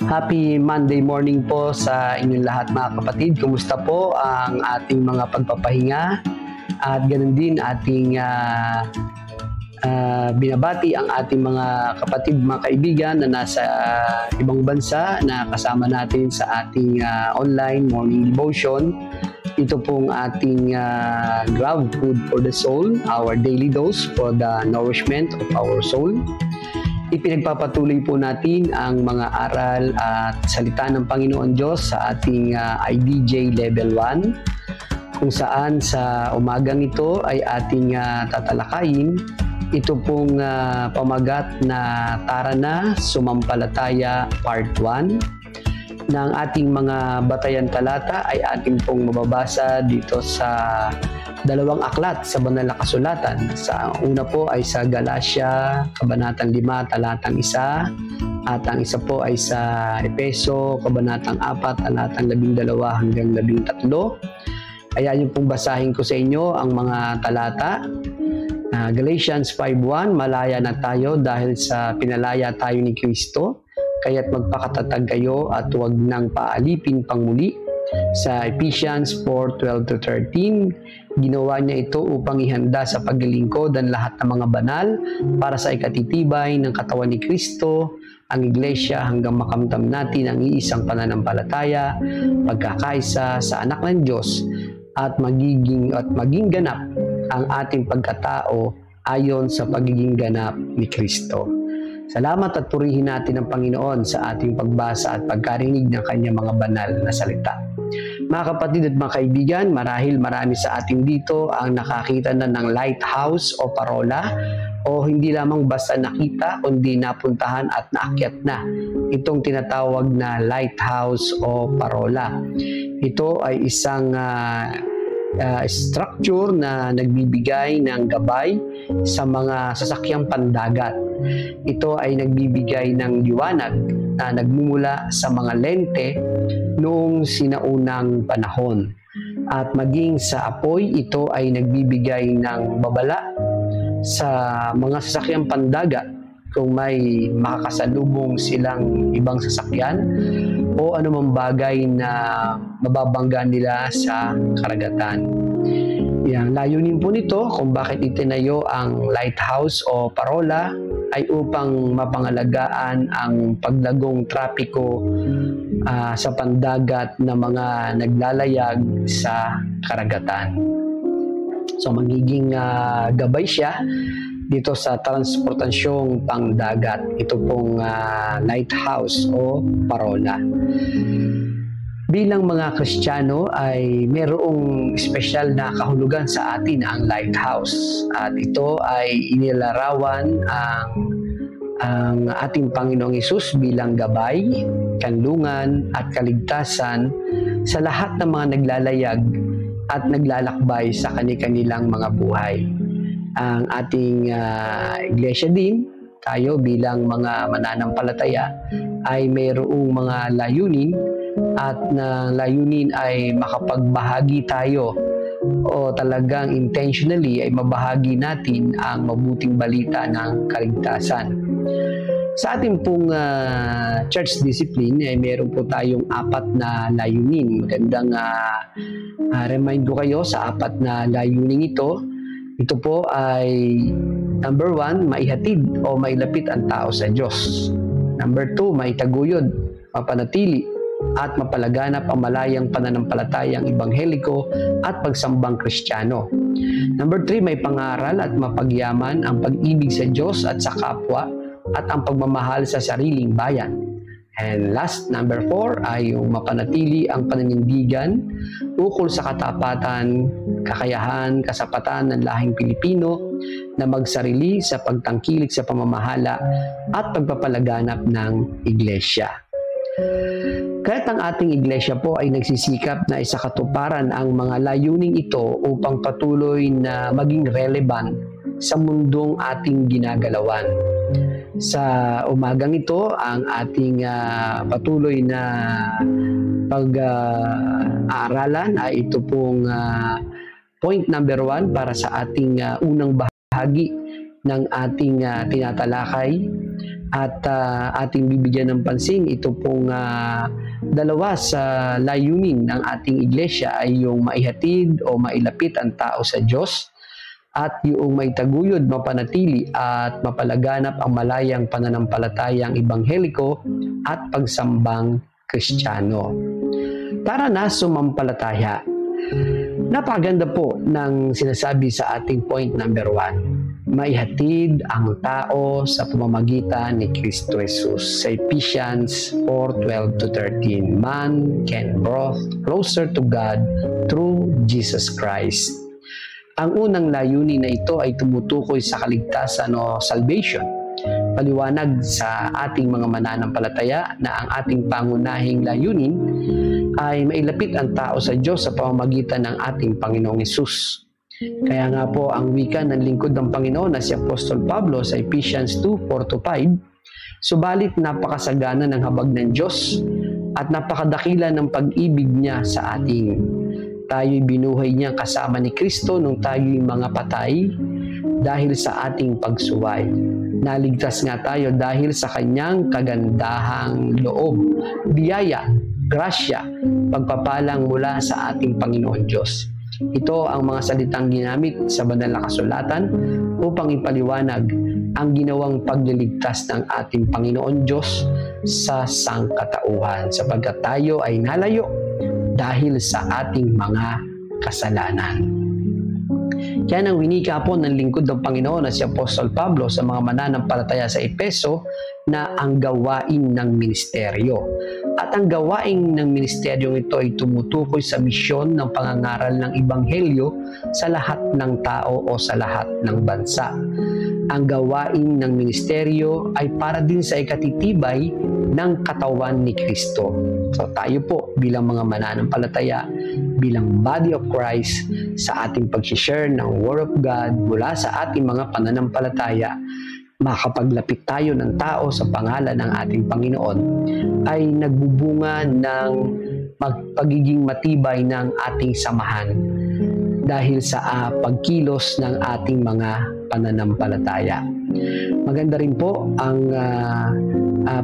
Happy Monday morning po sa inyong lahat mga kapatid. Kumusta po ang ating mga pagpapahinga? At ganun din ating binabati ang ating mga kapatid, mga kaibigan na nasa ibang bansa na kasama natin sa ating online morning devotion. Ito pong ating Grab Food for the Soul, our daily dose for the nourishment of our soul. Ipinagpapatuloy po natin ang mga aral at salita ng Panginoon Diyos sa ating IDJ Level 1, kung saan sa umagang ito ay ating tatalakayin ito pong pamagat na Tara na, Sumampalataya Part 1. Ng ating mga batayan talata ay ating pong mababasa dito sa dalawang aklat sa banal na kasulatan. Sa una po ay sa Galacia, Kabanatang 5, talatang 1, at ang isa po ay sa Epeso, Kabanatang 4, talatang 12 hanggang 13. Kaya yung pong basahin ko sa inyo ang mga talata. Galatians 5:1, malaya na tayo dahil sa pinalaya tayo ni Kristo, kaya't magpakatatag kayo at huwag nang paalipin pang muli. Sa Ephesians 4:12-13, ginawa niya ito upang ihanda sa paglilingkod ang lahat ng mga banal para sa ikatitibay ng katawan ni Kristo ang iglesia hanggang makamtam natin ang iisang pananampalataya, pagkakaisa sa anak ng Diyos at maging ganap ang ating pagkatao ayon sa pagiging ganap ni Kristo. Salamat at purihin natin ang Panginoon sa ating pagbasa at pagkarinig ng kanyang mga banal na salita. Mga kapatid at mga kaibigan, marahil marami sa ating dito ang nakakita na ng lighthouse o parola, o hindi lamang basta nakita kundi napuntahan at naakyat na itong tinatawag na lighthouse o parola. Ito ay isang structure na nagbibigay ng gabay sa mga sasakyang pandagat. Ito ay nagbibigay ng liwanag na nagmumula sa mga lente noong sinaunang panahon. At maging sa apoy, ito ay nagbibigay ng babala sa mga sasakyang pandagat kung may makakasalubong silang ibang sasakyan o anumang bagay na mababangga nila sa karagatan. Yang layunin po nito kung bakit itinayo ang lighthouse o parola ay upang mapangalagaan ang paglagong trapiko sa pandagat na mga naglalayag sa karagatan. So magiging gabay siya dito sa transportasyong pangdagat. Ito pong lighthouse o parola. Bilang mga Kristiyano ay mayroong espesyal na kahulugan sa atin ang lighthouse. At ito ay inilarawan ang ating Panginoong Hesus bilang gabay, kanlungan at kaligtasan sa lahat ng mga naglalayag at naglalakbay sa kani-kanilang mga buhay. Ang ating iglesia din, tayo bilang mga mananampalataya ay mayroong mga layunin at na layunin ay makapagbahagi tayo o talagang intentionally ay mabahagi natin ang mabuting balita ng kaligtasan. Sa ating pong church discipline ay meron po tayong 4 na layunin. Magandang remind ko kayo sa 4 na layunin ito. Ito po ay number 1, maihatid o mailapit ang tao sa Diyos. Number 2, maitaguyod, mapanatili at mapalaganap ang malayang pananampalatayang ebangheliko at pagsambang Kristiyano. Number 3, may pangaral at mapagyaman ang pag-ibig sa Diyos at sa kapwa at ang pagmamahal sa sariling bayan. And last, number 4, ay yung mapanatili ang paninindigan ukol sa katapatan, kakayahan, kasapatan ng lahing Pilipino na magsarili sa pagtangkilik sa pamamahala at pagpapalaganap ng iglesia. Kaya't ang ating iglesia po ay nagsisikap na isakatuparan ang mga layuning ito upang patuloy na maging relevant sa mundong ating ginagalawan. Sa umagang ito, ang ating patuloy na pag-aaralan ay ito pong point number 1 para sa ating unang bahagi ng ating tinatalakay at ating bibigyan ng pansin. Ito pong dalawa sa layunin ng ating iglesia ay yung maihatid o mailapit ang tao sa Diyos at yung maitaguyod, mapanatili at mapalaganap ang malayang pananampalatayang ebangheliko at pagsambang Kristiyano. Tara na sumampalataya. Napakaganda po ng sinasabi sa ating point number 1. Maihatid ang tao sa pamamagitan ni Kristo Jesus. Sa Ephesians 4:12-13, man can brought closer to God through Jesus Christ. Ang unang layunin na ito ay tumutukoy sa kaligtasan o salvation. Paliwanag sa ating mga mananampalataya na ang ating pangunahing layunin ay mailapit ang tao sa Diyos sa pamamagitan ng ating Panginoong Hesus. Kaya nga po ang wika ng lingkod ng Panginoon na si Apostol Pablo sa Ephesians 2:4-5, subalit napakasagana ng habag ng Diyos at napakadakila ng pag-ibig niya sa atin. Tayo'y binuhay niya kasama ni Kristo nung tayo'y mga patay dahil sa ating pagsuway. Naligtas nga tayo dahil sa kanyang kagandahang loob, biyaya, grasya, pagpapalang mula sa ating Panginoon Diyos. Ito ang mga salitang ginamit sa banal na kasulatan upang ipaliwanag ang ginawang pagliligtas ng ating Panginoon Diyos sa sangkatauhan, sapagkat tayo ay nalayo dahil sa ating mga kasalanan. Kaya ang winika po ng lingkod ng Panginoon na si Apostol Pablo sa mga mananampalataya sa Efeso na ang gawain ng ministeryo. At ang gawain ng ministeryong ito ay tumutukoy sa misyon ng pangangaral ng Ebanghelyo sa lahat ng tao o sa lahat ng bansa. Ang gawain ng ministeryo ay para din sa ikatitibay ng katawan ni Kristo. So tayo po bilang mga mananampalataya, bilang body of Christ, sa ating pag-share ng Word of God mula sa ating mga pananampalataya, makapaglapit tayo ng tao sa pangalan ng ating Panginoon ay nagbubunga ng pagiging matibay ng ating samahan dahil sa pagkilos ng ating mga pananampalataya. Maganda rin po ang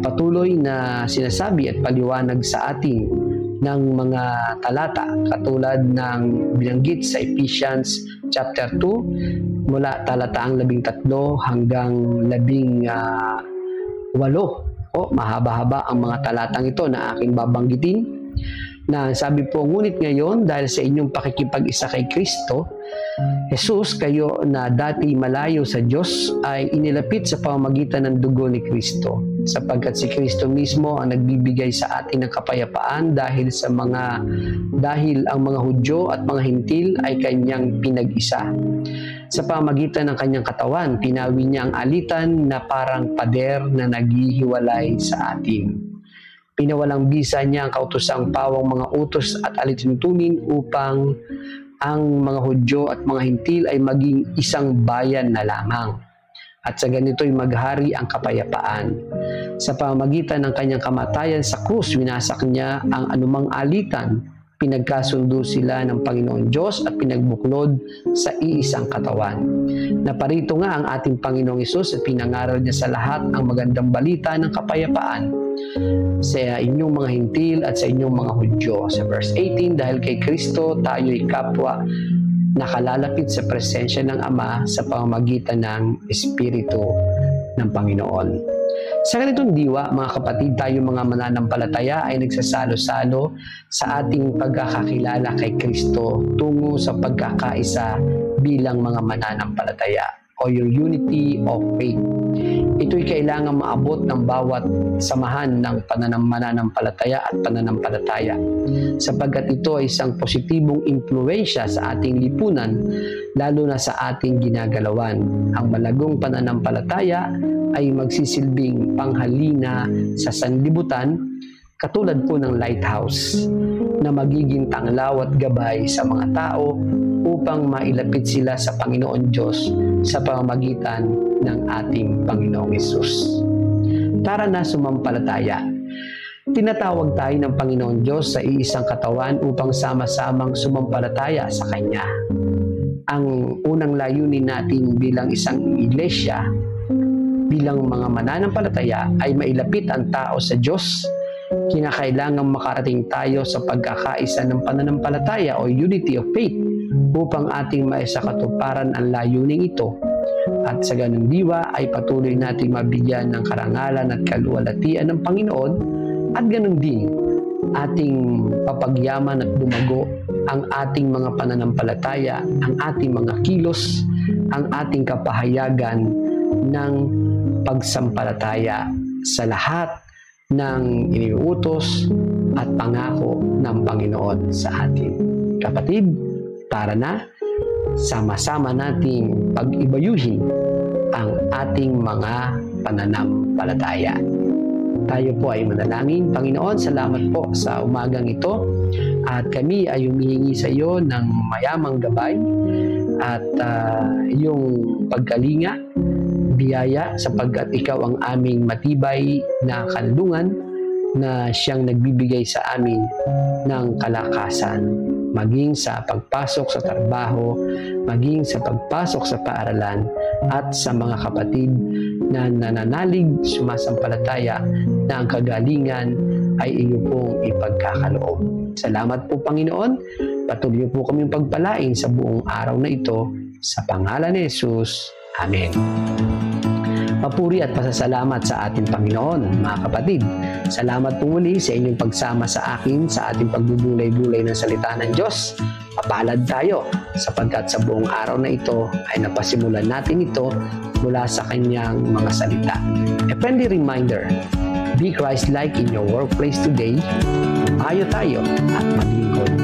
patuloy na sinasabi at paliwanag sa ating ng mga talata katulad ng binanggit sa Ephesians chapter 2 mula talataang 13 hanggang 18. Mahaba-haba ang mga talatang ito na aking babanggitin, na sabi po, ngunit ngayon dahil sa inyong pakikipag-isa kay Kristo Jesus, kayo na dati malayo sa Diyos ay inilapit sa pamamagitan ng dugo ni Kristo, sapagkat si Kristo mismo ang nagbibigay sa atin ng kapayapaan dahil ang mga Hudyo at mga Hintil ay kanyang pinag-isa. Sa pamamagitan ng kanyang katawan, pinawi niya ang alitan na parang pader na naghihiwalay sa atin. Pinawalang bisa niya ang kautosang pawang mga utos at alituntunin upang ang mga Hudyo at mga Hintil ay maging isang bayan na lamang. At sa ganito'y maghari ang kapayapaan. Sa pamamagitan ng kanyang kamatayan sa krus, winasak niya ang anumang alitan. Pinagkasundo sila ng Panginoon Diyos at pinagbuklod sa iisang katawan. Naparito nga ang ating Panginoong Hesus at pinangaral niya sa lahat ang magandang balita ng kapayapaan sa inyong mga Hintil at sa inyong mga Hudyo. Sa verse 18, dahil kay Kristo tayo'y kapwa nakalalapit sa presensya ng Ama sa pamamagitan ng Espiritu ng Panginoon. Sa ganitong diwa, mga kapatid, tayo mga mananampalataya ay nagsasalo-salo sa ating pagkakakilala kay Kristo tungo sa pagkakaisa bilang mga mananampalataya o yung unity of faith. Ito'y kailangan maabot ng bawat samahan ng mananampalataya at pananampalataya, sapagkat ito ay isang positibong impluwensya sa ating lipunan, lalo na sa ating ginagalawan. Ang malagong pananampalataya ay magsisilbing panghalina sa sanlibutan, katulad po ng lighthouse na magiging tanglaw at gabay sa mga tao upang mailapit sila sa Panginoon Diyos sa pamamagitan ng ating Panginoong Hesus. Tara na sumampalataya. Tinatawag tayo ng Panginoon Diyos sa iisang katawan upang sama-samang sumampalataya sa Kanya. Ang unang layunin natin bilang isang iglesia, bilang mga mananampalataya, ay mailapit ang tao sa Diyos. Kinakailangan makarating tayo sa pagkakaisa ng pananampalataya o unity of faith upang ating maisakatuparan ang layuning ito. At sa ganung diwa ay patuloy nating mabigyan ng karangalan at kaluwalhatian ng Panginoon, at ganun din ating papagyaman at lumago ang ating mga pananampalataya, ang ating mga kilos, ang ating kapahayagan ng pagsampalataya sa lahat ng iniuutos at pangako ng Panginoon sa atin. Kapatid, tara na, sama-sama nating pag-ibayuhin ang ating mga pananampalataya. Tayo po ay manalangin. Panginoon, salamat po sa umagang ito, at kami ay humihingi sa iyo ng mayamang gabay at iyong pagkalinga, biyaya, sapagkat ikaw ang aming matibay na kanlungan na siyang nagbibigay sa amin ng kalakasan, maging sa pagpasok sa trabaho, maging sa pagpasok sa paaralan, at sa mga kapatid na nananalig, sumasampalataya na ang kagalingan ay iyo pong ipagkakaloob. Salamat po, Panginoon. Patuloy po kaming pagpalain sa buong araw na ito sa pangalan ni Jesus. Amen. Papuri at pasasalamat sa ating Panginoon, mga kapatid. Salamat po muli sa inyong pagsama sa akin sa ating pagbubulay-bulay ng salita ng Diyos. Mapalad tayo sapagkat sa buong araw na ito ay napasimulan natin ito mula sa kanyang mga salita. A friendly reminder, be Christ-like in your workplace today. Mayo tayo at maglingkod.